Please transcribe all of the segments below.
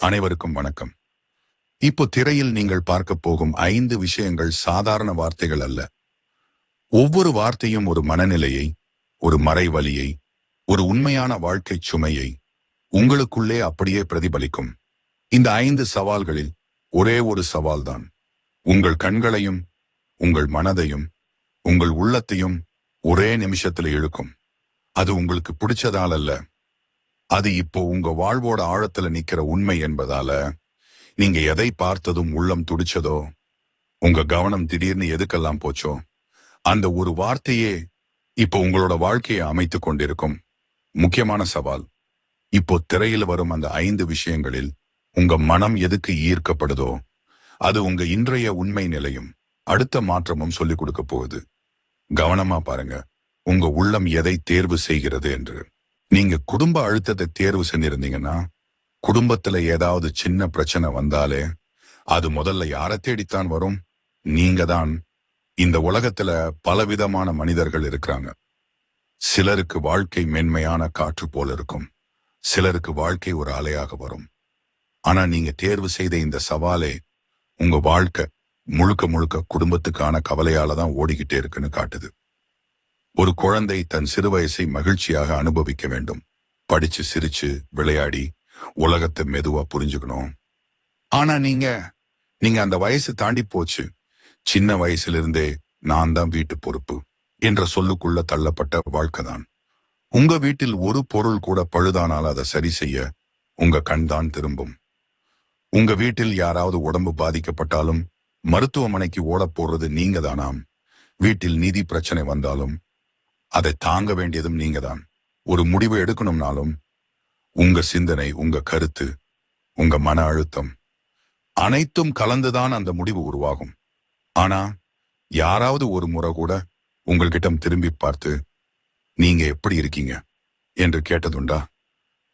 அனைவருக்கும் வணக்கம். இப்போ திரையில் நீங்கள் பார்க்க போகும் 5 விஷயங்கள் சாதாரண வார்த்தைகள் அல்ல. ஒவ்வொரு வார்த்தையும் ஒரு மனநிலையை, ஒரு மறைவலியை, ஒரு உண்மையான வாழ்க்கைச் சுமையை உங்களுக்குள்ளே அப்படியே பிரதிபலிக்கும். இந்த 5 சவால்களில் ஒரே ஒரு சவால்தான் உங்கள் கண்களையும், உங்கள் மனதையும், உங்கள் உள்ளத்தையும் ஒரே நிமிஷத்துல இழுக்கும். அது உங்களுக்கு பிடிச்சதால் அல்ல, அது இப்போ உங்க வாழ்வோட ஆழத்துல நிக்கிற உண்மை என்பதால. நீங்க எதை பார்த்ததும் உள்ளம் துடிச்சதோ, உங்க கவனம் திடீர்னு எதுக்கெல்லாம் போச்சோ, அந்த ஒரு வார்த்தையே இப்போ உங்களோட வாழ்க்கையை அமைத்துக் கொண்டிருக்கும். முக்கியமான சவால், இப்போ திரையில் வரும் அந்த 5 விஷயங்களில் உங்க மனம் எதுக்கு ஈர்க்கப்படுதோ, அது உங்க இன்றைய உண்மை நிலையும் அடுத்த மாற்றமும் சொல்லிக் கொடுக்க போகுது. கவனமா பாருங்க, உங்க உள்ளம் எதை தேர்வு செய்கிறது என்று. நீங்க குடும்ப அழுத்தத்தை தேர்வு செஞ்சிருந்தீங்கன்னா, குடும்பத்துல ஏதாவது சின்ன பிரச்சனை வந்தாலே அது முதல்ல யாரை தேடித்தான் வரும்? நீங்க தான். இந்த உலகத்துல பலவிதமான மனிதர்கள் இருக்கிறாங்க. சிலருக்கு வாழ்க்கை மென்மையான காற்று போல இருக்கும், சிலருக்கு வாழ்க்கை ஒரு அலையாக வரும். ஆனா நீங்க தேர்வு செய்த இந்த சவாலே உங்க வாழ்க்கை முழுக்க முழுக்க குடும்பத்துக்கான கவலையால தான் ஓடிக்கிட்டே இருக்குன்னு காட்டுது. ஒரு குழந்தை தன் சிறு வயசை மகிழ்ச்சியாக அனுபவிக்க வேண்டும். படிச்சு சிரிச்சு விளையாடி உலகத்தை மெதுவா புரிஞ்சுக்கணும். ஆனா நீங்க நீங்க அந்த வயசு தாண்டி போச்சு. சின்ன வயசுல இருந்தே நான் தான் வீட்டு பொறுப்பு என்ற சொல்லுக்குள்ள தள்ளப்பட்ட வாழ்க்கைதான். உங்க வீட்டில் ஒரு பொருள் கூட பழுதானால் அதை சரி செய்ய உங்க கண் தான் திரும்பும். உங்க வீட்டில் யாராவது உடம்பு பாதிக்கப்பட்டாலும் மருத்துவமனைக்கு ஓட போடுறது நீங்க தானாம். வீட்டில் நிதி பிரச்சனை வந்தாலும் அதை தாங்க வேண்டியதும் நீங்க தான். ஒரு முடிவு எடுக்கணும்னாலும் உங்க சிந்தனை, உங்க கருத்து, உங்க மன அழுத்தம் அனைத்தும் கலந்துதான் அந்த முடிவு உருவாகும். ஆனா யாராவது ஒரு முறை கூட உங்கள்கிட்ட திரும்பி பார்த்து நீங்க எப்படி இருக்கீங்க என்று கேட்டதுண்டா?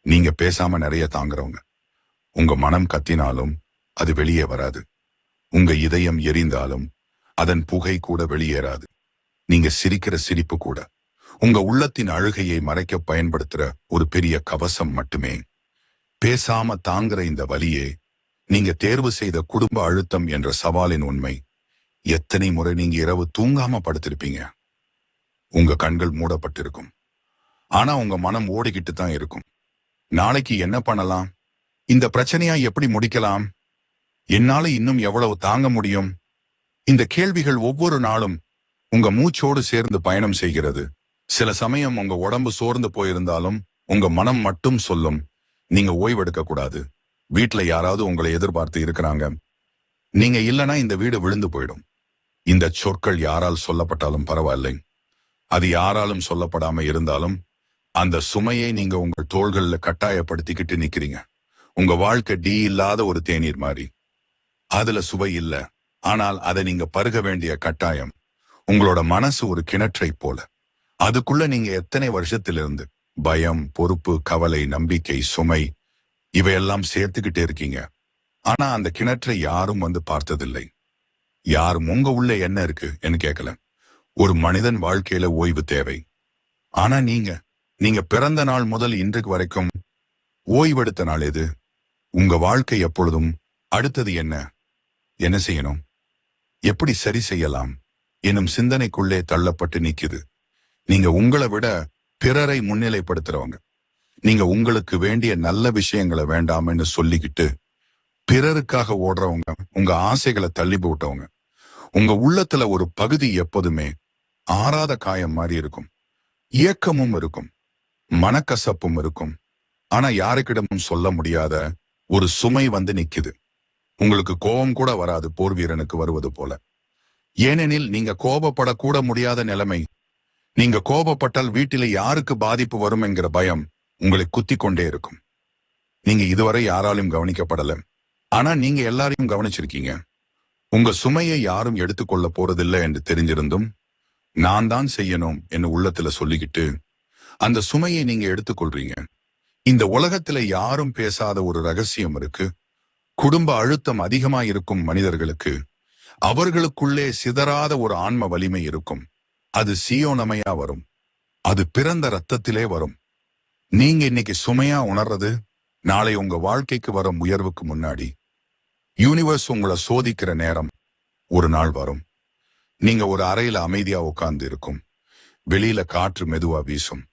நீங்க பேசாம நிறைய தாங்குறவங்க. உங்க மனம் கத்தினாலும் அது வெளியே வராது. உங்க இதயம் எரிந்தாலும் அதன் புகை கூட வெளியேறாது. நீங்க சிரிக்கிற சிரிப்பு கூட உங்க உள்ளத்தின் அழுகையை மறைக்க பயன்படுத்துற ஒரு பெரிய கவசம் மட்டுமே. பேசாம தாங்குற இந்த வலியே நீங்க தேர்வு செய்த குடும்ப அழுத்தம் என்ற சவாலின் உண்மை. எத்தனை முறை நீங்க இரவு தூங்காம படுத்திருப்பீங்க? உங்க கண்கள் மூடப்பட்டிருக்கும், ஆனா உங்க மனம் ஓடிக்கிட்டு தான் இருக்கும். நாளைக்கு என்ன பண்ணலாம்? இந்த பிரச்சனையா எப்படி முடிக்கலாம்? என்னால இன்னும் எவ்வளவு தாங்க முடியும்? இந்த கேள்விகள் ஒவ்வொரு நாளும் உங்க மூச்சோடு சேர்ந்து பயணம் செய்கிறது. சில சமயம் உங்க உடம்பு சோர்ந்து போயிருந்தாலும் உங்க மனம் மட்டும் சொல்லும், நீங்க ஓய்வெடுக்க கூடாது. வீட்டுல யாராவது உங்களை எதிர்பார்த்து இருக்கிறாங்க. நீங்க இல்லனா இந்த வீடு விழுந்து போயிடும். இந்த சொற்கள் யாரால் சொல்லப்பட்டாலும் பரவாயில்லை. அது யாராலும் சொல்லப்படாம இருந்தாலும் அந்த சுமையை நீங்க உங்கள் தோள்கள்ல கட்டாயப்படுத்திக்கிட்டு நிக்கிறீங்க. உங்க வாழ்க்கை டீ இல்லாத ஒரு தேநீர் மாதிரி. அதுல சுவை இல்ல, ஆனால் அதை நீங்க பருக வேண்டிய கட்டாயம். உங்களோட மனசு ஒரு கிணற்றை போல. அதுக்குள்ள நீங்க எத்தனை வருஷத்திலிருந்து பயம், பொறுப்பு, கவலை, நம்பிக்கை, சுமை இவையெல்லாம் சேர்த்துக்கிட்டே இருக்கீங்க. ஆனா அந்த கிணற்றை யாரும் வந்து பார்த்ததில்லை. யாரும் உங்க உள்ள என்ன இருக்கு என்று கேட்கல. ஒரு மனிதன் வாழ்க்கையில ஓய்வு தேவை. ஆனா நீங்க பிறந்த நாள் முதல் இன்றைக்கு வரைக்கும் ஓய்வெடுத்த நாள் எது? உங்க வாழ்க்கை எப்பொழுதும் அடுத்தது என்ன, என்ன செய்யணும், எப்படி சரி செய்யலாம் எனும் சிந்தனைக்குள்ளே தள்ளப்பட்டு நிக்குது. நீங்க உங்களை விட பிறரை முன்னிலைப்படுத்துறவங்க. நீங்க உங்களுக்கு வேண்டிய நல்ல விஷயங்களை வேண்டாம்னு சொல்லிக்கிட்டு பிறருக்காக ஓடுறவங்க. உங்க ஆசைகளை தள்ளி போட்டவங்க. உங்க உள்ளத்துல ஒரு பகுதி எப்போதுமே ஆறாத காயம் மாதிரி இருக்கும். இயக்கமும் இருக்கும், மனக்கசப்பும் இருக்கும். ஆனா யாருக்கிடமும் சொல்ல முடியாத ஒரு சுமை வந்து நிக்குது. உங்களுக்கு கோபம் கூட வராது, போர் வீரனுக்கு வருவது போல. ஏனெனில் நீங்க கோபப்படக்கூட முடியாத நிலைமை. நீங்க கோபப்பட்டால் வீட்டில யாருக்கு பாதிப்பு வரும் என்கிற பயம் உங்களை குத்தி கொண்டே இருக்கும். நீங்க இதுவரை யாராலும் கவனிக்கப்படல, ஆனா நீங்க எல்லாரையும் கவனிச்சிருக்கீங்க. உங்க சுமையை யாரும் எடுத்துக்கொள்ள போறதில்லை என்று தெரிஞ்சிருந்தும் நான் தான் செய்யணும் என்று உள்ளத்துல சொல்லிக்கிட்டு அந்த சுமையை நீங்க எடுத்துக்கொள்றீங்க. இந்த உலகத்துல யாரும் பேசாத ஒரு ரகசியம் இருக்கு. குடும்ப அழுத்தம் அதிகமா இருக்கும் மனிதர்களுக்கு அவர்களுக்குள்ளே சிதறாத ஒரு ஆன்ம வலிமை இருக்கும். அது சீயோனமையா வரும். அது பிறந்த ரத்தத்திலே வரும். நீங்க இன்னைக்கு சுமையா உணர்றது நாளை உங்க வாழ்க்கைக்கு வரும் உயர்வுக்கு முன்னாடி யூனிவர்ஸ் உங்களை சோதிக்கிற நேரம் ஒரு நாள் வரும். நீங்க ஒரு அறையில அமைதியா உட்கார்ந்து இருக்கும். வெளியில காற்று மெதுவா வீசும்.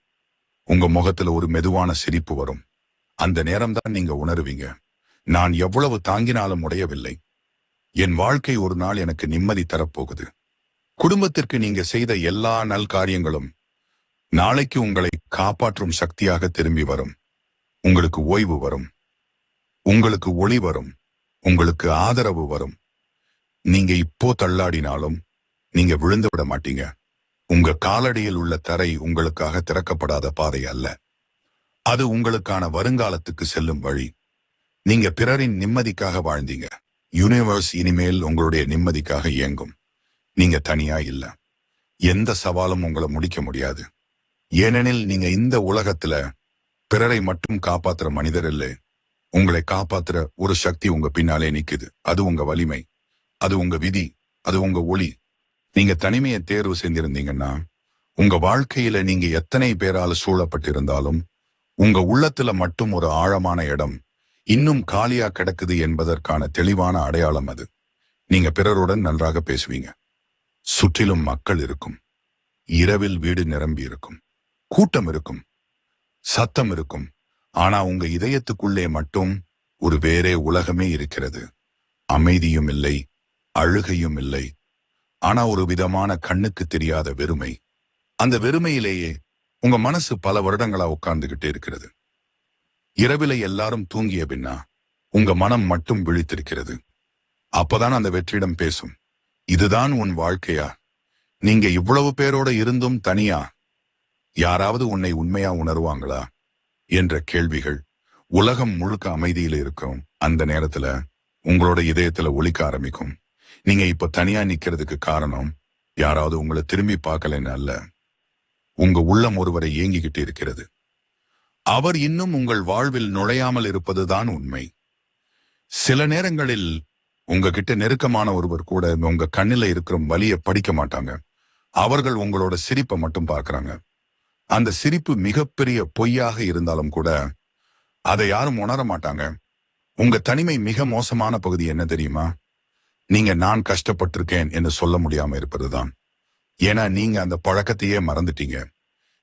உங்க முகத்துல ஒரு மெதுவான சிரிப்பு வரும். அந்த நேரம்தான் நீங்க உணருவீங்க, நான் எவ்வளவு தாங்கினாலும் உடையவில்லை. என் வாழ்க்கை ஒரு நாள் எனக்கு நிம்மதி தரப்போகுது. குடும்பத்திற்கு நீங்க செய்த எல்லா நல் காரியங்களும் நாளைக்கு உங்களை காப்பாற்றும் சக்தியாக திரும்பி வரும். உங்களுக்கு ஓய்வு வரும். உங்களுக்கு ஒளி வரும். உங்களுக்கு ஆதரவு வரும். நீங்க இப்போ தள்ளாடினாலும் நீங்க விழுந்து விட மாட்டீங்க. உங்க காலடியில் உள்ள தரை உங்களுக்காக திறக்கப்படாத பாதை அல்ல. அது உங்களுக்கான வருங்காலத்துக்கு செல்லும் வழி. நீங்க பிறரின் நிம்மதிக்காக வாழ்ந்தீங்க. யூனிவர்ஸ் இனிமேல் உங்களுடைய நிம்மதிக்காக இயங்கும். நீங்க தனியா இல்ல. எந்த சவாலும் உங்களை முடிக்க முடியாது. ஏனெனில் நீங்க இந்த உலகத்துல பிறரை மட்டும் காப்பாத்துற மனிதர் இல்லை. உங்களை காப்பாத்துற ஒரு சக்தி உங்க பின்னாலே நிக்குது. அது உங்க வலிமை, அது உங்க விதி, அது உங்க ஒளி. நீங்க தனிமையை தேர்வு செஞ்சிருந்தீங்கன்னா உங்க வாழ்க்கையில நீங்க எத்தனை பேரால சூழப்பட்டிருந்தாலும் உங்க உள்ளத்துல மட்டும் ஒரு ஆழமான இடம் இன்னும் காலியா கிடக்குது என்பதற்கான தெளிவான அடையாளம் அது. நீங்க பிறருடன் நன்றாக பேசுவீங்க. சுற்றிலும் மக்கள் இருக்கும். இரவில் வீடு நிரம்பி இருக்கும். கூட்டம் இருக்கும். சத்தம் இருக்கும். ஆனா உங்க இதயத்துக்குள்ளே மட்டும் ஒரு வேறே உலகமே இருக்கிறது. அமைதியும் இல்லை, அழுகையும் இல்லை. ஆனா ஒரு விதமான கண்ணுக்கு தெரியாத வெறுமை. அந்த வெறுமையிலேயே உங்க மனசு பல வருடங்களா உட்கார்ந்துகிட்டே இருக்கிறது. இரவில எல்லாரும் தூங்கிய பின்னா உங்க மனம் மட்டும் விழித்திருக்கிறது. அப்பதான் அந்த வெற்றிடம் பேசும். இதுதான் உன் வாழ்க்கையா? நீங்க இவ்வளவு பேரோட இருந்தும் தனியா? யாராவது உன்னை உண்மையா உணர்வாங்களா என்ற கேள்விகள் உலகம் முழுக்க அமைதியில இருக்கும். அந்த நேரத்துல உங்களோட இதயத்துல ஒலிக்க ஆரம்பிக்கும். நீங்க இப்ப தனியா நிக்கிறதுக்கு காரணம் யாராவது உங்களை திரும்பி பார்க்கலன்னு அல்ல. உங்க உள்ளம் ஒருவரை ஏங்கிக்கிட்டு இருக்கிறது. அவர் இன்னும் உங்கள் வாழ்வில் நுழையாமல் இருப்பதுதான் உண்மை. சில நேரங்களில் உங்ககிட்ட நெருக்கமான ஒருவர் கூட உங்க கண்ணில இருக்கிற வலியை படிக்க மாட்டாங்க. அவர்கள் உங்களோட சிரிப்பை மட்டும் பார்க்கறாங்க. அந்த சிரிப்பு மிகப்பெரிய பொய்யாக இருந்தாலும் கூட அதை யாரும் உணர மாட்டாங்க. உங்க தனிமை மிக மோசமான பகுதி என்ன தெரியுமா? நீங்க நான் கஷ்டப்பட்டிருக்கேன் என்று சொல்ல முடியாம இருப்பதுதான். ஏன்னா நீங்க அந்த பழக்கத்தையே மறந்துட்டீங்க.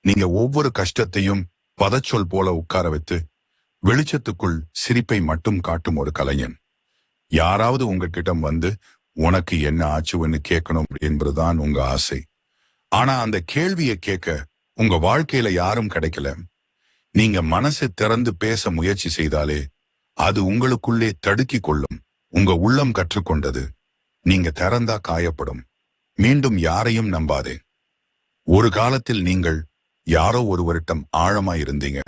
நீங்க ஒவ்வொரு கஷ்டத்தையும் பதச்சொல் போல உட்கார வைத்து வெளிச்சத்துக்குள் சிரிப்பை மட்டும் காட்டும் ஒரு கலைஞன். யாராவது உங்ககிட்ட வந்து உனக்கு என்ன ஆச்சுன்னு கேட்கணும் என்பதுதான் உங்க ஆசை. ஆனா அந்த கேள்வியை கேட்க உங்க வாழ்க்கையில யாரும் கிடைக்கல. நீங்க மனசை திறந்து பேச முயற்சி செய்தாலே அது உங்களுக்குள்ளே தடுக்கி கொள்ளும். உங்க உள்ளம் கற்றுக்கொண்டது, நீங்க திறந்தா காயப்படும். மீண்டும் யாரையும் நம்பாதே. ஒரு காலத்தில் நீங்கள் யாரோ ஒருவரிடம் ஆழமா இருந்தீங்க.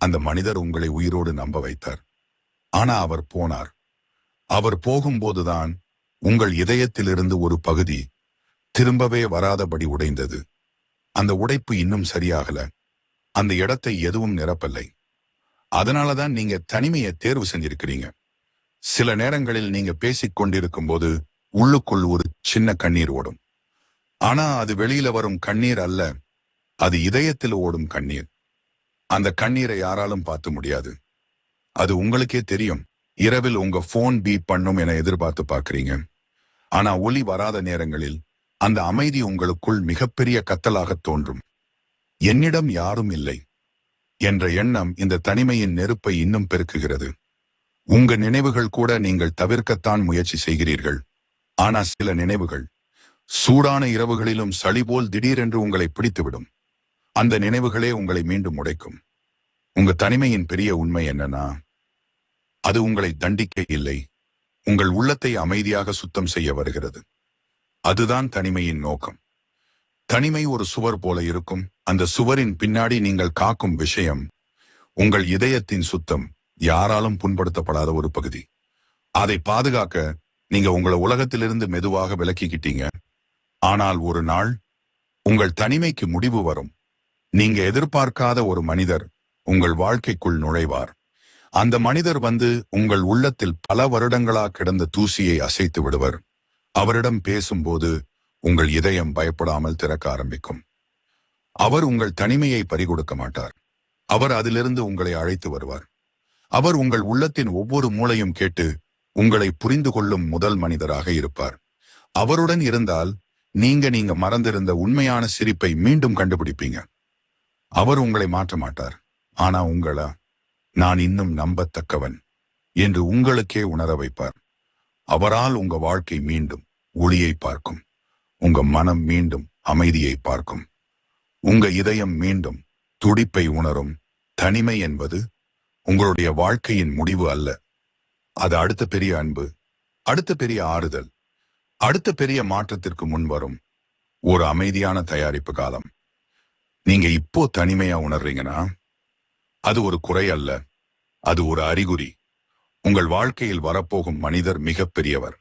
அந்த மனிதர் உங்களை உயிரோடு நம்ப வைத்தார். ஆனா அவர் போனார். அவர் போகும்போதுதான் உங்கள் இதயத்திலிருந்து ஒரு பகுதி திரும்பவே வராதபடி உடைந்தது. அந்த உடைப்பு இன்னும் சரியாகல. அந்த இடத்தை எதுவும் நிரப்பலை. அதனாலதான் நீங்க தனிமையை தேர்வு செஞ்சிருக்கிறீங்க. சில நேரங்களில் நீங்க பேசிக் கொண்டிருக்கும் போது உள்ளுக்குள் ஒரு சின்ன கண்ணீர் ஓடும். ஆனா அது வெளியில வரும் கண்ணீர் அல்ல, அது இதயத்தில் ஓடும் கண்ணீர். அந்த கண்ணீரை யாராலும் பார்த்து முடியாது. அது உங்களுக்கே தெரியும். இரவில் உங்க போன் பீப் பண்ணும் என எதிர்பார்த்து பார்க்கிறீங்க. ஆனா ஒலி வராத நேரங்களில் அந்த அமைதி உங்களுக்குள் மிகப்பெரிய கத்தலாக தோன்றும். என்னிடம் யாரும் இல்லை என்ற எண்ணம் இந்த தனிமையின் நெருப்பை இன்னும் பெருக்குகிறது. உங்க நினைவுகள் கூட நீங்கள் தவிர்க்கத்தான் முயற்சி செய்கிறீர்கள். ஆனா சில நினைவுகள் சூடான இரவுகளிலும் சளி போல் திடீரென்று உங்களை பிடித்துவிடும். அந்த நினைவுகளே உங்களை மீண்டும் உடைக்கும். உங்க தனிமையின் பெரிய உண்மை என்னன்னா, அது உங்களை தண்டிக்க இல்லை, உங்கள் உள்ளத்தை அமைதியாக சுத்தம் செய்ய வருகிறது. அதுதான் தனிமையின் நோக்கம். தனிமை ஒரு சுவர் போல இருக்கும். அந்த சுவரின் பின்னாடி நீங்கள் காக்கும் விஷயம் உங்கள் இதயத்தின் சுத்தம், யாராலும் புண்படுத்தப்படாத ஒரு பகுதி. அதை பாதுகாக்க நீங்க உங்களை உலகத்திலிருந்து மெதுவாக விலக்கிக்கிட்டீங்க. ஆனால் ஒரு நாள் உங்கள் தனிமைக்கு முடிவு வரும். நீங்க எதிர்பார்க்காத ஒரு மனிதர் உங்கள் வாழ்க்கைக்குள் நுழைவார். அந்த மனிதர் வந்து உங்கள் உள்ளத்தில் பல வருடங்களா கிடந்த தூசியை அசைத்து விடுவர். அவரிடம் பேசும்போது உங்கள் இதயம் பயப்படாமல் திறக்க ஆரம்பிக்கும். அவர் உங்கள் தனிமையை பறிகொடுக்க மாட்டார். அவர் அதிலிருந்து உங்களை அழைத்து வருவார். அவர் உங்கள் உள்ளத்தின் ஒவ்வொரு மூலையும் கேட்டு உங்களை புரிந்து கொள்ளும் முதல் மனிதராக இருப்பார். அவருடன் இருந்தால் நீங்க மறந்திருந்த உண்மையான சிரிப்பை மீண்டும் கண்டுபிடிப்பீங்க. அவர் உங்களை மாற்ற மாட்டார். ஆனா உங்களா நான் இன்னும் நம்பத்தக்கவன் என்று உங்களுக்கே உணர வைப்பார். அவரால் உங்க வாழ்க்கை மீண்டும் ஒளியை பார்க்கும். உங்க மனம் மீண்டும் அமைதியை பார்க்கும். உங்க இதயம் மீண்டும் துடிப்பை உணரும். தனிமை என்பது உங்களுடைய வாழ்க்கையின் முடிவு அல்ல. அது அடுத்த பெரிய அன்பு, அடுத்த பெரிய ஆறுதல், அடுத்த பெரிய மாற்றத்திற்கு முன் வரும் ஒரு அமைதியான தயாரிப்பு காலம். நீங்க இப்போ தனிமையா உணர்றீங்கன்னா அது ஒரு குறை அல்ல, அது ஒரு அறிகுறி. உங்கள் வாழ்க்கையில் வரப்போகும் மனிதர் மிகப்பெரியவர்.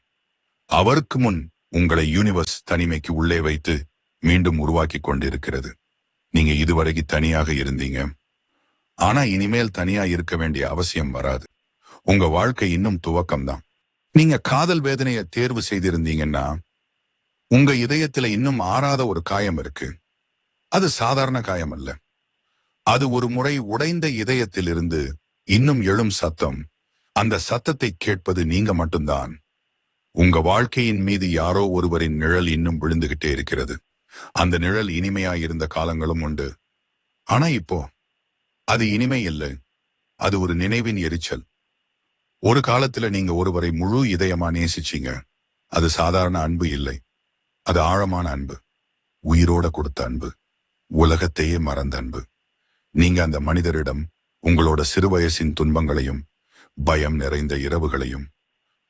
அவருக்கு முன் உங்களை யூனிவர்ஸ் தனிமைக்கு உள்ளே வைத்து மீண்டும் உருவாக்கி கொண்டிருக்கிறது. நீங்க இதுவரைக்கு தனியாக இருந்தீங்க. ஆனா இனிமேல் தனியா இருக்க வேண்டிய அவசியம் வராது. உங்க வாழ்க்கை இன்னும் துவக்கம்தான். நீங்க காதல் வேதனையை தேர்வு செய்திருந்தீங்கன்னா உங்க இதயத்துல இன்னும் ஆறாத ஒரு காயம் இருக்கு. அது சாதாரண காயம் அல்ல. அது ஒரு முறை உடைந்த இதயத்திலிருந்து இன்னும் எழும் சத்தம். அந்த சத்தத்தை கேட்பது நீங்க மட்டும்தான். உங்க வாழ்க்கையின் மீது யாரோ ஒருவரின் நிழல் இன்னும் விழுந்துகிட்டே இருக்கிறது. அந்த நிழல் இனிமையாயிருந்த காலங்களும் உண்டு. ஆனா இப்போ அது இனிமை இல்லை, அது ஒரு நினைவின் எரிச்சல். ஒரு காலத்துல நீங்க ஒருவரை முழு இதயமா நேசிச்சீங்க. அது சாதாரண அன்பு இல்லை, அது ஆழமான அன்பு, உயிரோட கொடுத்த அன்பு, உலகத்தையே மறந்த அன்பு. நீங்க அந்த மனிதரிடம் உங்களோட சிறுவயசின் துன்பங்களையும், பயம் நிறைந்த இரவுகளையும்,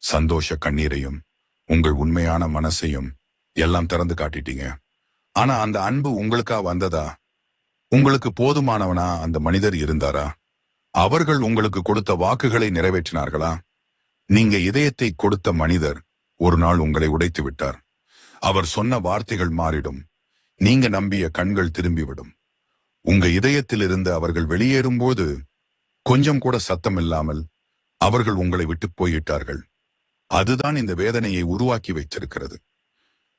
சந்தோஷ கண்ணீரையும், உங்கள் உண்மையான மனசையும் எல்லாம் திறந்து காட்டிட்டீங்க. ஆனா அந்த அன்பு உங்களுக்கா வந்ததா? உங்களுக்கு போதுமானவனா அந்த மனிதர் இருந்தாரா? அவர்கள் உங்களுக்கு கொடுத்த வாக்குகளை நிறைவேற்றினார்களா? நீங்க இதயத்தை கொடுத்த மனிதர் ஒரு நாள் உங்களை உடைத்து விட்டார். அவர் சொன்ன வார்த்தைகள் மாறிடும். நீங்க நம்பிய கண்கள் திரும்பிவிடும். உங்க இதயத்திலிருந்து அவர்கள் வெளியேறும்போது கொஞ்சம் கூட சத்தம் இல்லாமல் அவர்கள் உங்களை விட்டு போயிட்டார்கள். அதுதான் இந்த வேதனையை உருவாக்கி வைத்திருக்கிறது.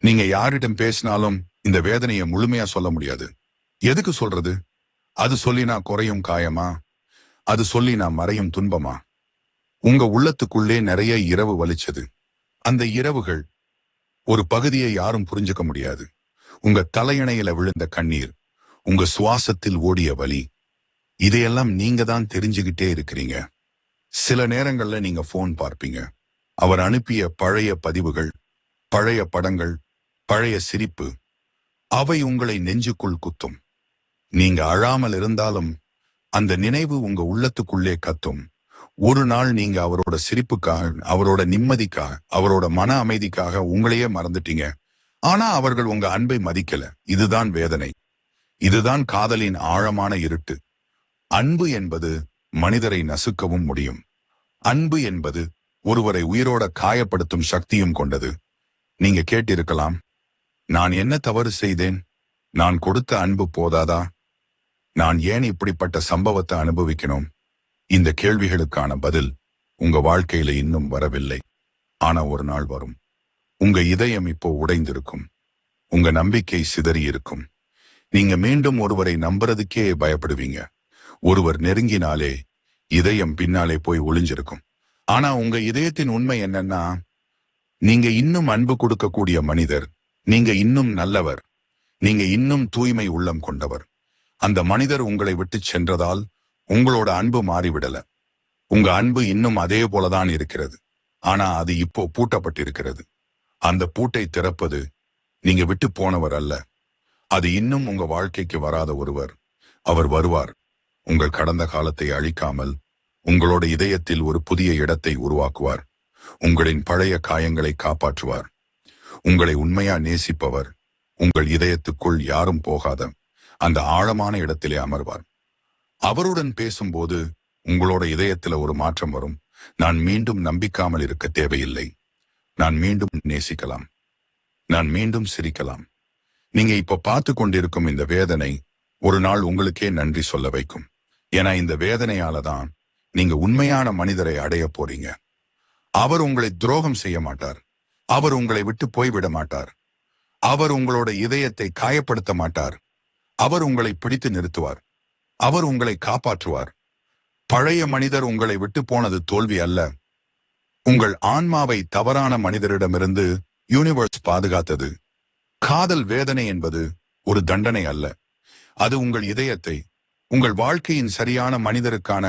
நீங்க யாரிடம் பேசினாலும் இந்த வேதனையை முழுமையா சொல்ல முடியாது. எதுக்கு சொல்றது? அது சொல்லினா குறையும் காயமா? அது சொல்லினா மறையும் துன்பமா? உங்க உள்ளத்துக்குள்ளே நிறைய இரவு வலிச்சது. அந்த இரவுகள் ஒரு பகுதியை யாரும் புரிஞ்சுக்க முடியாது. உங்க தலையணையில விழுந்த கண்ணீர், உங்க சுவாசத்தில் ஓடிய வலி, இதையெல்லாம் நீங்க தான் தெரிஞ்சுக்கிட்டே இருக்கிறீங்க. சில நேரங்கள்ல நீங்க போன் பார்ப்பீங்க. அவர் அனுப்பிய பழைய பதிவுகள், பழைய படங்கள், பழைய சிரிப்பு, அவை உங்களை நெஞ்சுக்குள் குத்தும். நீங்க அழாமல் இருந்தாலும் அந்த நினைவு உங்க உள்ளத்துக்குள்ளே கத்தும். ஒரு நாள் நீங்க அவரோட சிரிப்புக்காக, அவரோட நிம்மதிக்காக, அவரோட மன அமைதிக்காக உங்களையே மறந்துட்டீங்க. ஆனா அவர்கள் உங்க அன்பை மதிக்கல. இதுதான் வேதனை. இதுதான் காதலின் ஆழமான இருட்டு. அன்பு என்பது மனிதரை நசுக்கவும் முடியும். அன்பு என்பது ஒருவரை உயிரோட காயப்படுத்தும் சக்தியும் கொண்டது. நீங்க கேட்டிருக்கலாம், நான் என்ன தவறு செய்தேன்? நான் கொடுத்த அன்பு போதாதா? நான் ஏன் இப்படிப்பட்ட சம்பவத்தை அனுபவிக்கணும்? இந்த கேள்விகளுக்கான பதில் உங்க வாழ்க்கையில இன்னும் வரவில்லை. ஆனா ஒரு நாள் வரும். உங்க இதயம் இப்போ உடைந்திருக்கும். உங்க நம்பிக்கை சிதறி இருக்கும். நீங்க மீண்டும் ஒருவரை நம்புறதுக்கே பயப்படுவீங்க. ஒருவர் நெருங்கினாலே இதயம் பின்னாலே போய் ஒளிஞ்சிருக்கும். ஆனா உங்க இதயத்தின் உண்மை என்னன்னா, நீங்க இன்னும் அன்பு கொடுக்கக்கூடிய மனிதர். நீங்க இன்னும் நல்லவர். நீங்க இன்னும் தூய்மை உள்ளம் கொண்டவர். அந்த மனிதர் உங்களை விட்டு சென்றதால் உங்களோட அன்பு மாறிவிடல. உங்க அன்பு இன்னும் அதே போலதான் இருக்கிறது. ஆனா அது இப்போ பூட்டப்பட்டிருக்கிறது. அந்த பூட்டை திறப்பது நீங்க விட்டு போனவர் அல்ல. அது இன்னும் உங்க வாழ்க்கைக்கு வராத ஒருவர். அவர் வருவார். உங்கள் கடந்த காலத்தை அழிக்காமல் உங்களோட இதயத்தில் ஒரு புதிய இடத்தை உருவாக்குவார். உங்களின் பழைய காயங்களை காப்பாற்றுவார். உங்களை உண்மையா நேசிப்பவர் உங்கள் இதயத்துக்குள் யாரும் போகாத அந்த ஆழமான இடத்திலே அமர்வார். அவருடன் பேசும்போது உங்களோட இதயத்துல ஒரு மாற்றம் வரும். நான் மீண்டும் நம்பிக்காமல் இருக்க தேவையில்லை. நான் மீண்டும் நேசிக்கலாம். நான் மீண்டும் சிரிக்கலாம். நீங்க இப்ப பார்த்து கொண்டிருக்கும் இந்த வேதனை ஒரு நாள் உங்களுக்கே நன்றி சொல்ல வைக்கும். ஏன்னா இந்த வேதனையால தான் நீங்க உண்மையான மனிதரை அடைய போறீங்க. அவர் உங்களை துரோகம் செய்ய மாட்டார். அவர் உங்களை விட்டு போய்விட மாட்டார். அவர் உங்களோட இதயத்தை காயப்படுத்த மாட்டார். அவர் உங்களை பிடித்து நிறுத்துவார். அவர் உங்களை காப்பாற்றுவார். பழைய மனிதர் உங்களை விட்டு போனது தோல்வி அல்ல, உங்கள் ஆன்மாவை தவறான மனிதரிடமிருந்து யூனிவர்ஸ் பாதுகாத்தது. காதல் வேதனை என்பது ஒரு தண்டனை அல்ல, அது உங்கள் இதயத்தை உங்கள் வாழ்க்கையின் சரியான மனிதருக்கான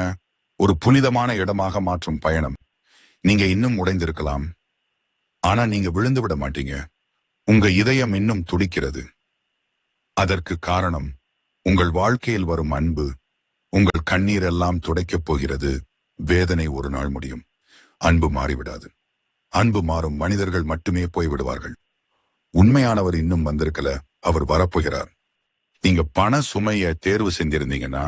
ஒரு புனிதமான இடமாக மாற்றும் பயணம். நீங்க இன்னும் உடைந்திருக்கலாம், ஆனா நீங்க விழுந்து விட மாட்டீங்க. உங்க இதயம் இன்னும் துடிக்கிறது. அதற்கு காரணம் உங்கள் வாழ்க்கையில் வரும் அன்பு. உங்கள் கண்ணீர் எல்லாம் துடைக்கப் போகிறது. வேதனை ஒரு நாள் முடியும், அன்பு மாறிவிடாது. அன்பு மாறும் மனிதர்கள் மட்டுமே போய்விடுவார்கள். உண்மையானவர் இன்னும் வந்திருக்கல, அவர் வரப்போகிறார். நீங்க பண சுமைய தேர்வு செஞ்சிருந்தீங்கன்னா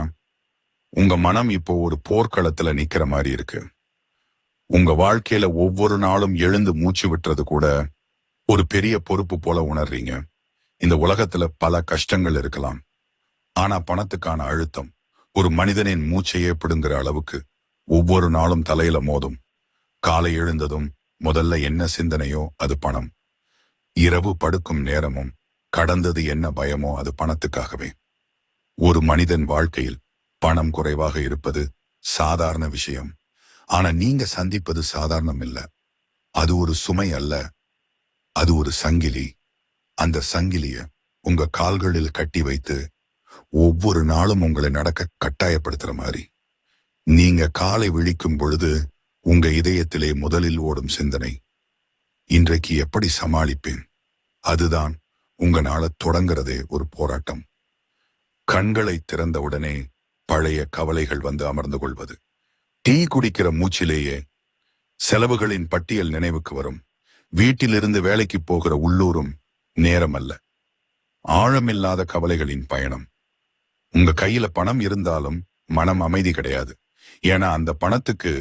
உங்க மனம் இப்போ ஒரு போர்க்களத்துல நிக்கிற மாதிரி இருக்கு. உங்க வாழ்க்கையில ஒவ்வொரு நாளும் எழுந்து மூச்சு விட்டுறது கூட ஒரு பெரிய பொறுப்பு போல உணர்றீங்க. இந்த உலகத்துல பல கஷ்டங்கள் இருக்கலாம், ஆனா பணத்துக்கான அழுத்தம் ஒரு மனிதனின் மூச்சையே பிடுங்குற அளவுக்கு ஒவ்வொரு நாளும் தலையில மோதும். காலை எழுந்ததும் முதல்ல என்ன சிந்தனையோ அது பணம். இரவு படுக்கும் நேரமும் கடந்தது என்ன பயமோ அது பணத்துக்காகவே. ஒரு மனிதன் வாழ்க்கையில் பணம் குறைவாக இருப்பது சாதாரண விஷயம். ஆனா நீங்க சந்திப்பது சாதாரணம் இல்ல. அது ஒரு சுமை அல்ல, அது ஒரு சங்கிலி. அந்த சங்கிலிய உங்க கால்களில் கட்டி வைத்து ஒவ்வொரு நாளும் உங்களை நடக்க கட்டாயப்படுத்துற மாதிரி. நீங்க காலை விழிக்கும் பொழுது உங்க இதயத்திலே முதலில் ஓடும் சிந்தனை, இன்றைக்கு எப்படி சமாளிப்பேன்? அதுதான் உங்க நாளை தொடங்குறதே ஒரு போராட்டம். கண்களை திறந்தவுடனே பழைய கவலைகள் வந்து அமர்ந்து கொள்வது. டீ குடிக்கிற மூச்சிலேயே செலவுகளின் பட்டியல் நினைவுக்கு வரும். வீட்டிலிருந்து வேலைக்கு போகிற உள்ளூரும் நேரம் அல்ல, ஆழமில்லாத கவலைகளின் பயணம். உங்க கையில பணம் இருந்தாலும் மனம் அமைதி கிடையாது. ஏன்னா அந்த பணத்துக்கு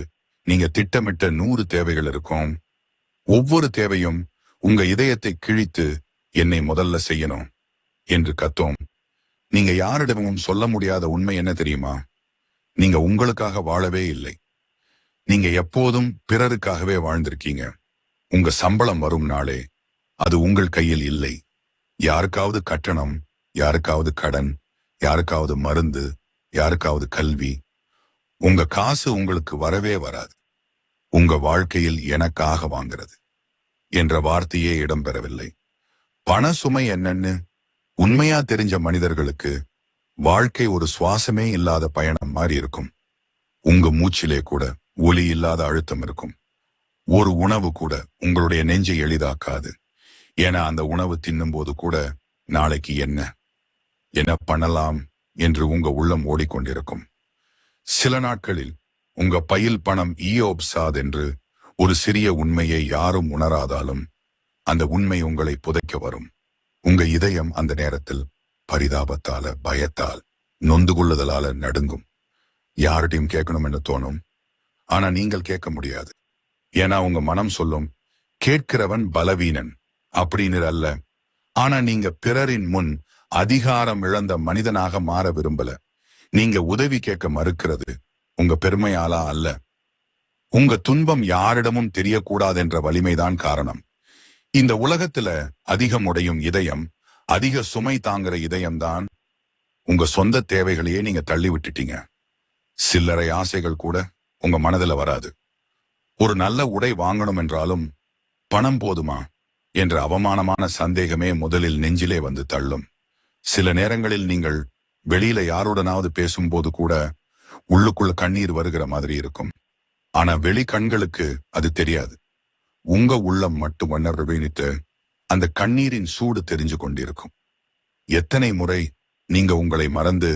நீங்க திட்டமிட்ட 100 தேவைகள் இருக்கும். ஒவ்வொரு தேவையும் உங்க இதயத்தை கிழித்து என்னை முதல்ல செய்யணும் என்று கத்தும். நீங்க யாரிடமும் சொல்ல முடியாத உண்மை என்ன தெரியுமா? நீங்க உங்களுக்காக வாழவே இல்லை. நீங்க எப்போதும் பிறருக்காகவே வாழ்ந்திருக்கீங்க. உங்க சம்பளம் வரும் நாளே அது உங்கள் கையில் இல்லை. யாருக்காவது கட்டணம், யாருக்காவது கடன், யாருக்காவது மருந்து, யாருக்காவது கல்வி. உங்க காசு உங்களுக்கு வரவே வராது. உங்க வாழ்க்கையில் எனக்காக வாங்கிறது என்ற வார்த்தையே இடம்பெறவில்லை. பண சுமை என்னன்னு உண்மையா தெரிஞ்ச மனிதர்களுக்கு வாழ்க்கை ஒரு சுவாசமே இல்லாத பயணம் மாதிரி இருக்கும். உங்க மூச்சிலே கூட ஒலி இல்லாத அழுத்தம் இருக்கும். ஒரு உணவு கூட உங்களுடைய நெஞ்சை எளிதாக்காது. ஏன்னா அந்த உணவு தின்னும் போது கூட நாளைக்கு என்ன பண்ணலாம் என்று உங்க உள்ளம் ஓடிக்கொண்டிருக்கும். சில நாட்களில் உங்க பையில் பணம் ஈயோப்சாத் என்று ஒரு சிறிய உண்மையை யாரும் உணராதாலும் அந்த உண்மை உங்களை புதைக்க வரும். உங்க இதயம் அந்த நேரத்தில் பரிதாபத்தால, பயத்தால், நொந்து கொள்ளுதலால நடுங்கும். யார்கிட்டையும் கேட்கணும் என்று தோணும், ஆனா நீங்கள் கேட்க முடியாது. ஏன்னா உங்க மனம் சொல்லும், கேட்கிறவன் பலவீனன் அப்படின்னு அல்ல. ஆனா நீங்க பிறரின் முன் அதிகாரம் இழந்த மனிதனாக மாற விரும்பல. நீங்க உதவி கேட்க மறுக்கிறது உங்க பெருமையாலா அல்ல, உங்க துன்பம் யாரிடமும் தெரியக்கூடாதென்ற வலிமைதான் காரணம். இந்த உலகத்துல அதிகம் உடையும் இதயம், அதிக சுமை தாங்குற இதயம்தான். உங்க சொந்த தேவைகளையே நீங்க தள்ளி விட்டுட்டீங்க. சில்லறை ஆசைகள் கூட உங்க மனதில் வராது. ஒரு நல்ல உடை வாங்கணும் என்றாலும் பணம் போதுமா என்ற அவமானமான சந்தேகமே முதலில் நெஞ்சிலே வந்து தள்ளும். சில நேரங்களில் நீங்கள் வெளியில யாருடனாவது பேசும்போது கூட உள்ளுக்குள்ள கண்ணீர் வருகிற மாதிரி இருக்கும். ஆனா வெளி கண்களுக்கு அது தெரியாது. உங்க உள்ளம் மட்டும் வண்ணீத்து அந்த கண்ணீரின் சூடு தெரிஞ்சு கொண்டிருக்கும். எத்தனை முறை நீங்க உங்களை மறந்து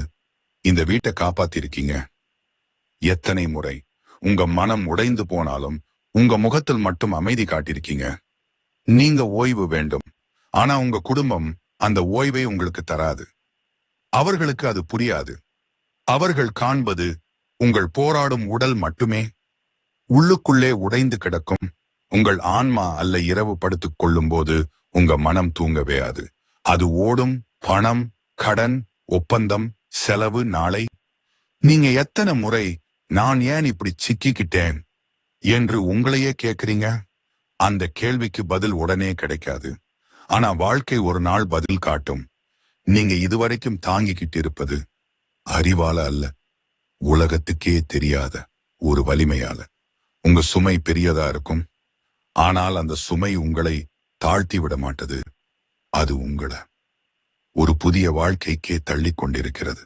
இந்த வீட்டை காப்பாத்திருக்கீங்க? எத்தனை முறை உங்க மனம் உடைந்து போனாலும் உங்க முகத்தில் மட்டும் அமைதி காட்டியிருக்கீங்க? நீங்க ஓய்வு வேண்டும், ஆனா உங்க குடும்பம் அந்த ஓய்வை உங்களுக்கு தராது. அவர்களுக்கு அது புரியாது. அவர்கள் காண்பது உங்கள் போராடும் உடல் மட்டுமே. உள்ளுக்குள்ளே உடைந்து கிடக்கும் உங்கள் ஆன்மா அல்ல. இரவு படுத்துக் கொள்ளும் போது உங்க மனம் தூங்கவே அது ஓடும். பணம், கடன், ஒப்பந்தம், செலவு, நாளை. நீங்க எத்தனை முறை நான் ஏன் இப்படி சிக்கிக்கிட்டேன் என்று உங்களையே கேட்கிறீங்க? அந்த கேள்விக்கு பதில் உடனே கிடைக்காது. ஆனா வாழ்க்கை ஒரு நாள் பதில் காட்டும். நீங்க இதுவரைக்கும் தாங்கிக்கிட்டு இருப்பது அறிவால அல்ல, உலகத்துக்கே தெரியாத ஒரு வலிமையால. உங்க சுமை பெரியதா இருக்கும், ஆனால் அந்த சுமை உங்களை தாழ்த்தி விட மாட்டது. அது உங்களை ஒரு புதிய வாழ்க்கைக்கே தள்ளி கொண்டிருக்கிறது.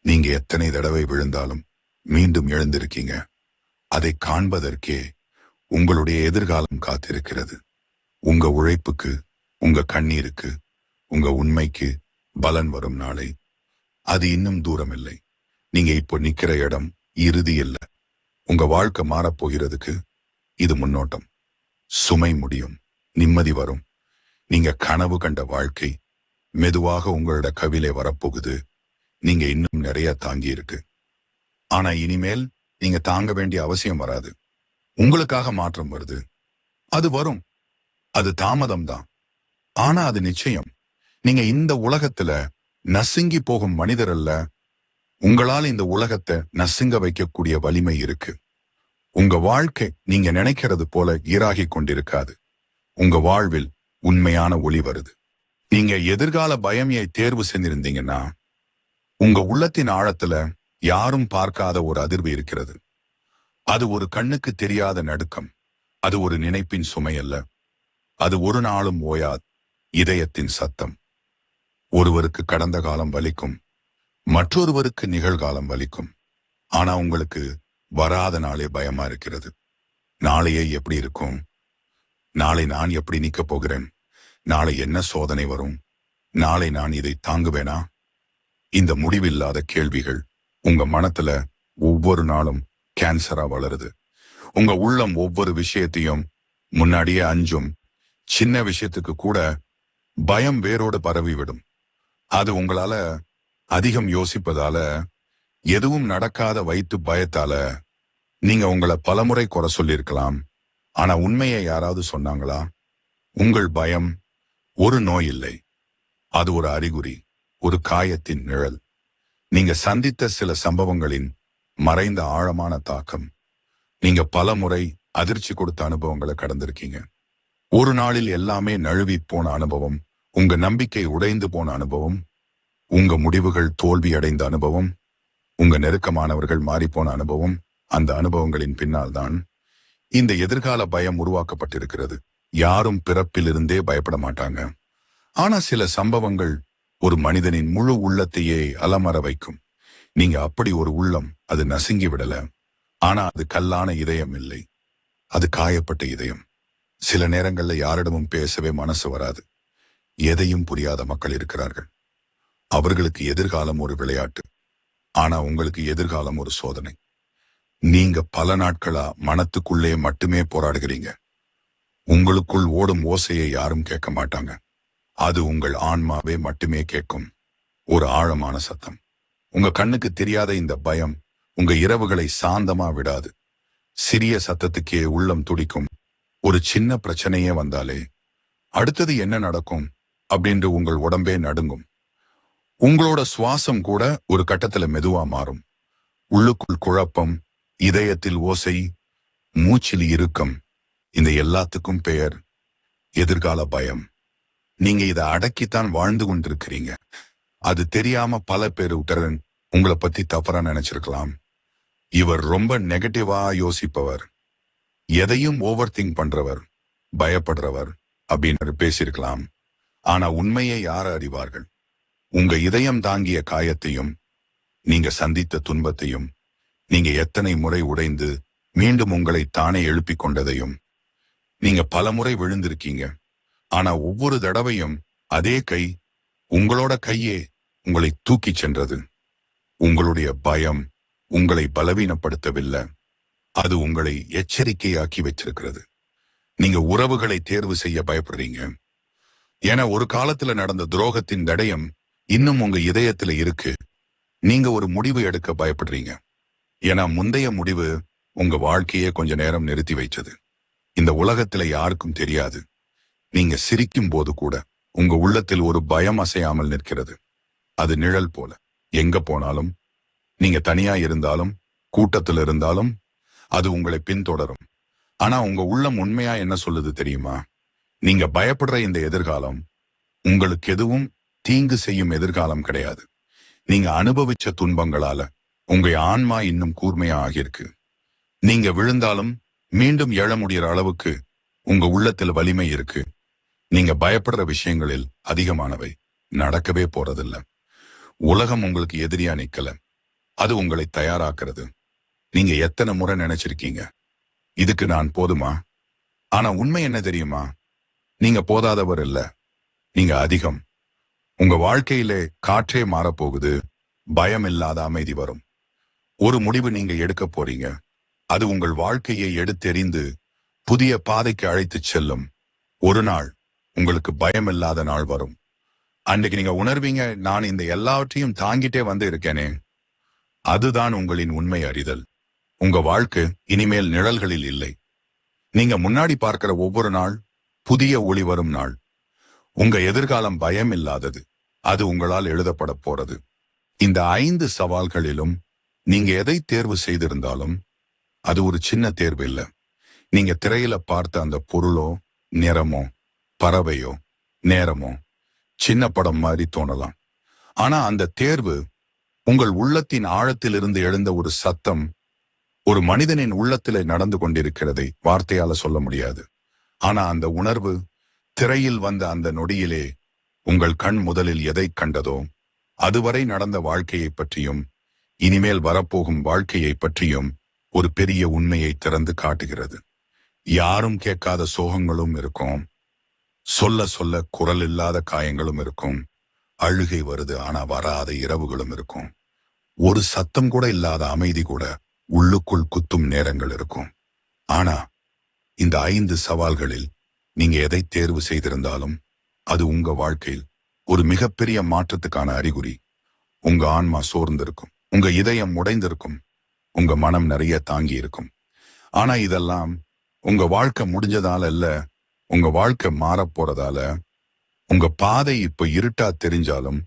நீங்க எத்தனை தடவை விழுந்தாலும் மீண்டும் எழுந்திருக்கீங்க. அதை காண்பதற்கே உங்களுடைய எதிர்காலம் காத்திருக்கிறது. உங்க உழைப்புக்கு, உங்க கண்ணீருக்கு, உங்க உண்மைக்கு பலன் வரும் நாளை. அது இன்னும் தூரம் இல்லை. நீங்க இப்போ நிக்கிற இடம் இறுதி இல்ல. உங்க வாழ்க்கை மாறப்போகிறதுக்கு இது முன்னோட்டம். சுமை முடியும், நிம்மதி வரும். நீங்க கனவு கண்ட வாழ்க்கை மெதுவாக உங்களோட கவிலே வரப்போகுது. நீங்க இன்னும் நிறைய தாங்கி இருக்கு. ஆனா இனிமேல் நீங்க தாங்க வேண்டிய அவசியம் வராது. உங்களுக்காக மாற்றம் வருது. அது வரும். அது தாமதம் தான், ஆனா அது நிச்சயம். நீங்க இந்த உலகத்துல நசுங்கி போகும் மனிதர் அல்ல. உங்களால் இந்த உலகத்தை நசுங்க வைக்கக்கூடிய வலிமை இருக்கு. உங்க வாழ்க்கை நீங்க நினைக்கிறது போல ஈராகி கொண்டிருக்காது. உங்க வாழ்வில் உண்மையான ஒளி வருது. நீங்க எதிர்கால பயமையை தேர்வு செஞ்சிருந்தீங்கன்னா, உங்க உள்ளத்தின் ஆழத்துல யாரும் பார்க்காத ஒரு அதிர்வு இருக்கிறது. அது ஒரு கண்ணுக்கு தெரியாத நடுக்கம். அது ஒரு நினைப்பின் சுமை அல்ல. அது ஒரு நாளும் ஓயாது இதயத்தின் சத்தம். ஒருவருக்கு கடந்த காலம் வலிக்கும், மற்றொருவருக்கு நிகழ்காலம் வலிக்கும். ஆனா உங்களுக்கு வராத நாளே பயமா இருக்கிறது. நாளையே எப்படி இருக்கும்? நாளை நான் எப்படி நிக்கப் போகிறேன்? நாளை என்ன சோதனை வரும்? நாளை நான் இதை தாங்குவேனா? இந்த முடிவில்லாத கேள்விகள் உங்க மனத்துல ஒவ்வொரு நாளும் கேன்சரா வளருது. உங்க உள்ளம் ஒவ்வொரு விஷயத்தையும் முன்னாடியே அஞ்சும். சின்ன விஷயத்துக்கு கூட பயம் வேரோடு பரவிவிடும். அது உங்களால அதிகம் யோசிப்பதால, எதுவும் நடக்காத வைத்து பயத்தால. நீங்க உங்களை பலமுறை குறை சொல்லியிருக்கலாம். ஆனா உண்மையை யாராவது சொன்னாங்களா? உங்கள் பயம் ஒரு நோய் இல்லை. அது ஒரு அறிகுறி, ஒரு காயத்தின் நிழல். நீங்க சந்தித்த சில சம்பவங்களின் மறைந்த ஆழமான தாக்கம். நீங்க பல முறை அதிர்ச்சி கொடுத்த அனுபவங்களை கடந்திருக்கீங்க. ஒரு நாளில் எல்லாமே நழுவி போன அனுபவம், உங்க நம்பிக்கை உடைந்து போன அனுபவம், உங்க முடிவுகள் தோல்வி அடைந்த அனுபவம், உங்க நெருக்கமானவர்கள் மாறிப்போன அனுபவம். அந்த அனுபவங்களின் பின்னால் தான் இந்த எதிர்கால பயம் உருவாக்கப்பட்டிருக்கிறது. யாரும் பிறப்பிலிருந்தே பயப்பட மாட்டாங்க. ஆனா சில சம்பவங்கள் ஒரு மனிதனின் முழு உள்ளத்தையே அலமர வைக்கும். நீங்க அப்படி ஒரு உள்ளம். அது நசுங்கி விடல, ஆனா அது கல்லான இதயம் இல்லை. அது காயப்பட்ட இதயம். சில நேரங்கள்ல யாரிடமும் பேசவே மனசு வராது. எதையும் புரியாத மக்கள் இருக்கிறார்கள். அவர்களுக்கு எதிர்காலம் ஒரு விளையாட்டு. ஆனா உங்களுக்கு எதிர்காலம் ஒரு சோதனை. நீங்க பல நாட்களா மனத்துக்குள்ளே மட்டுமே போராடுகிறீங்க. உங்களுக்குள் ஓடும் ஓசையை யாரும் கேட்க மாட்டாங்க. அது உங்கள் ஆன்மாவே மட்டுமே கேட்கும். ஒரு ஆழமான சத்தம். உங்க கண்ணுக்கு தெரியாத இந்த பயம் உங்க இரவுகளை சாந்தமா விடாது. சிறிய சத்தத்துக்கே உள்ளம் துடிக்கும். ஒரு சின்ன பிரச்சனையே வந்தாலே அடுத்தது என்ன நடக்கும் அப்படின்று உங்கள் உடம்பே நடுங்கும். உங்களோட சுவாசம் கூட ஒரு கட்டத்துல மெதுவா மாறும். உள்ளுக்குள் குழப்பம், இதயத்தில் ஓசை, மூச்சில் இறுக்கம். இந்த எல்லாத்துக்கும் பெயர் எதிர்கால பயம். நீங்க இதை அடக்கித்தான் வாழ்ந்து கொண்டிருக்கிறீங்க. அது தெரியாம பல பேர் உடறன் உங்களை பத்தி தவறா நினைச்சிருக்கலாம். இவர் ரொம்ப நெகட்டிவா யோசிப்பவர், எதையும் ஓவர் திங்க் பண்றவர், பயப்படுறவர் அப்படின்னு பேசியிருக்கலாம். ஆனா உண்மையை யார் அறிவார்கள்? உங்க இதயம் தாங்கிய காயத்தையும், நீங்க சந்தித்த துன்பத்தையும், நீங்க எத்தனை முறை உடைந்து மீண்டும் உங்களை தானே எழுப்பிக் கொண்டதையும். நீங்க பல முறை விழுந்திருக்கீங்க. ஆனா ஒவ்வொரு தடவையும் அதே கை, உங்களோட கையே உங்களை தூக்கிச் சென்றது. உங்களுடைய பயம் உங்களை பலவீனப்படுத்தவில்லை. அது உங்களை எச்சரிக்கையாக்கி வச்சிருக்கிறது. நீங்க உறவுகளை தேர்வு செய்ய பயப்படுறீங்க. ஏன்னா ஒரு காலத்துல நடந்த துரோகத்தின் தடயம் இன்னும் உங்க இதயத்துல இருக்கு. நீங்க ஒரு முடிவு எடுக்க பயப்படுறீங்க. ஏன்னா முந்தைய முடிவு உங்க வாழ்க்கையே கொஞ்ச நேரம் நிறுத்தி வைச்சது. இந்த உலகத்துல யாருக்கும் தெரியாது. நீங்க சிரிக்கும் போது கூட உங்க உள்ளத்தில் ஒரு பயம் அசையாமல் நிற்கிறது. அது நிழல் போல. எங்க போனாலும், நீங்க தனியா இருந்தாலும், கூட்டத்தில் இருந்தாலும் அது உங்களை பின்தொடரும். ஆனா உங்க உள்ளம் உண்மையா என்ன சொல்லுது தெரியுமா? நீங்க பயப்படுற இந்த எதிர்காலம் உங்களுக்கு எதுவும் தீங்கு செய்யும் எதிர்காலம் கிடையாது. நீங்க அனுபவிச்ச துன்பங்களால உங்க ஆன்மா இன்னும் கூர்மையா ஆகியிருக்கு. நீங்க விழுந்தாலும் மீண்டும் எழ முடியற அளவுக்கு உங்க உள்ளத்துல வலிமை இருக்கு. நீங்க பயப்படுற விஷயங்களில் அதிகமானவை நடக்கவே போறதில்ல. உலகம் உங்களுக்கு எதிரியா நிக்கல. அது உங்களை தயாராக்குறது. நீங்க எத்தனை முறை நினைச்சிருக்கீங்க, இதுக்கு நான் போதுமா? ஆனா உண்மை என்ன தெரியுமா? நீங்க போதாதவர் இல்ல, நீங்க அதிகம். உங்க வாழ்க்கையிலே காற்றே மாறப்போகுது. பயம் இல்லாத அமைதி வரும். ஒரு முடிவு நீங்க எடுக்க போறீங்க. அது உங்கள் வாழ்க்கையை எடுத்தெறிந்து புதிய பாதைக்கு அழைத்துச் செல்லும். ஒரு நாள் உங்களுக்கு பயம் இல்லாத நாள் வரும். அன்றைக்கு நீங்க உணர்வீங்க, நான் இந்த எல்லாவற்றையும் தாங்கிட்டே வந்து இருக்கேனே. அதுதான் உங்களின் உண்மை அறிதல். உங்க வாழ்க்கை இனிமேல் நிழல்களில் இல்லை. நீங்க முன்னாடி பார்க்கிற ஒவ்வொரு நாள் புதிய ஒளி வரும் நாள். உங்க எதிர்காலம் பயம் இல்லாதது. அது உங்களால் எழுதப்பட போறது. இந்த 5 சவால்களிலும் நீங்க எதை தேர்வு செய்திருந்தாலும் அது ஒரு சின்ன தேர்வு இல்ல. நீங்க திரையில பார்த்த அந்த பொருளோ, நிறமோ, பறவையோ, நேரமோ சின்ன படம் மாதிரி தோணலாம். ஆனா அந்த தேர்வு உங்கள் உள்ளத்தின் ஆழத்திலிருந்து எழுந்த ஒரு சத்தம். ஒரு மனிதனின் உள்ளத்திலே நடந்து கொண்டிருக்கிறதை வார்த்தையால சொல்ல முடியாது. ஆனா அந்த உணர்வு திரையில் வந்த அந்த நொடியிலே உங்கள் கண் முதலில் எதை கண்டதோ அதுவரை நடந்த வாழ்க்கையை பற்றியும் இனிமேல் வரப்போகும் வாழ்க்கையை பற்றியும் ஒரு பெரிய உண்மையை திறந்து காட்டுகிறது. யாரும் கேட்காத சோகங்களும் இருக்கும். சொல்ல சொல்ல குரல் இல்லாத காயங்களும் இருக்கும். அழுகை வருது ஆனா வராத இரவுகளும் இருக்கும். ஒரு சத்தம் கூட இல்லாத அமைதி கூட உள்ளுக்குள் குத்தும் நேரங்கள் இருக்கும். ஆனா இந்த 5 சவால்களில் நீங்க எதை தேர்வு செய்திருந்தாலும் அது உங்க வாழ்க்கையில் ஒரு மிகப்பெரிய மாற்றத்துக்கான அறிகுறி. உங்க ஆன்மா சோர்ந்திருக்கும், உங்க இதயம் உடைந்திருக்கும், உங்க மனம் நிறைய தாங்கி இருக்கும். ஆனா இதெல்லாம் உங்க வாழ்க்கை முடிஞ்சதால இல்ல, உங்க வாழ்க்கை மாறப் போறதால. உங்க பாதை இப்ப இருட்டா தெரிஞ்சாலும்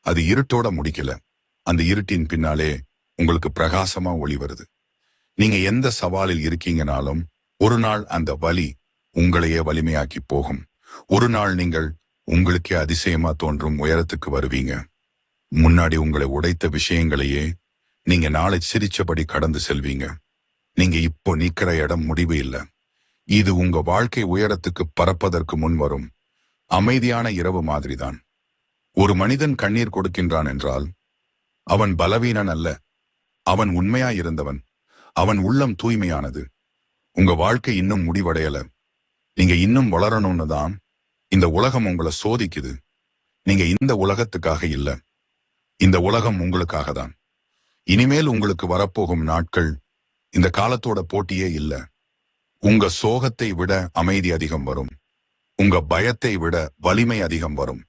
அது இருட்டோட முடிக்கல. அந்த இருட்டின் பின்னாலே உங்களுக்கு பிரகாசமா ஒளி வருது. நீங்க எந்த சவாலில் இருக்கீங்கனாலும் ஒரு நாள் அந்த வலி உங்களையே வலிமையாக்கி போகும். ஒரு நாள் நீங்கள் உங்களுக்கே அதிசயமா தோன்றும் உயரத்துக்கு வருவீங்க. முன்னாடி உங்களை உடைத்த விஷயங்களையே நீங்க நாளை சிரிச்சபடி கடந்து செல்வீங்க. நீங்க இப்போ நிக்கிற இடம் முடிவு இல்ல. இது உங்க வாழ்க்கை உயரத்துக்கு பறப்பதற்கு முன் வரும் அமைதியான இரவு மாதிரிதான். ஒரு மனிதன் கண்ணீர் கொடுக்கின்றான் என்றால் அவன் பலவீனன் அல்ல, அவன் உண்மையா இருந்தவன். அவன் உள்ளம் தூய்மையானது. உங்க வாழ்க்கை இன்னும் முடிவடையல. நீங்க இன்னும் வளரணும்னு தான் இந்த உலகம் உங்களை சோதிக்குது. நீங்க இந்த உலகத்துக்காக இல்ல, இந்த உலகம் உங்களுக்காக தான். இனிமேல் உங்களுக்கு வரப்போகும் நாட்கள் இந்த காலத்தோட போட்டியே இல்ல. உங்க சோகத்தை விட அமைதி அதிகம் வரும். உங்க பயத்தை விட வலிமை அதிகம் வரும்.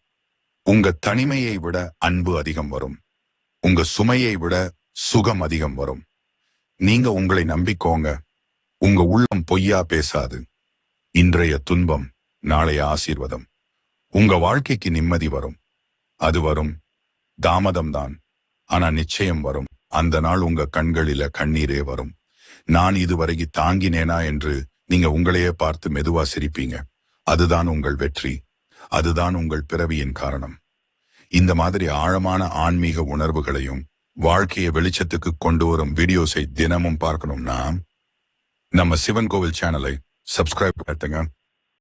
உங்க தனிமையை விட அன்பு அதிகம் வரும். உங்க சுமையை விட சுகம் அதிகம் வரும். நீங்க உங்களை நம்பிக்கோங்க. உங்க உள்ளம் பொய்யா பேசாது. இன்றைய துன்பம் நாளைய ஆசீர்வாதம். உங்க வாழ்க்கைக்கு நிம்மதி வரும். அது வரும், தாமதம்தான், ஆனா நிச்சயம் வரும். அந்த நாள் உங்க கண்களில கண்ணீரே வரும். நான் இதுவரை தாங்கினேனா என்று நீங்க உங்களையே பார்த்து மெதுவா சிரிப்பீங்க. அதுதான் உங்கள் வெற்றி. அதுதான் உங்கள் பிறவியின் காரணம். இந்த மாதிரி ஆழமான ஆன்மீக உணர்வுகளையும் வாழ்க்கையை வெளிச்சத்துக்கு கொண்டு வரும் வீடியோஸை தினமும் பார்க்கணும்னா நம்ம சிவன் கோவில் சேனலை சப்ஸ்கிரைப் பண்ணுங்க.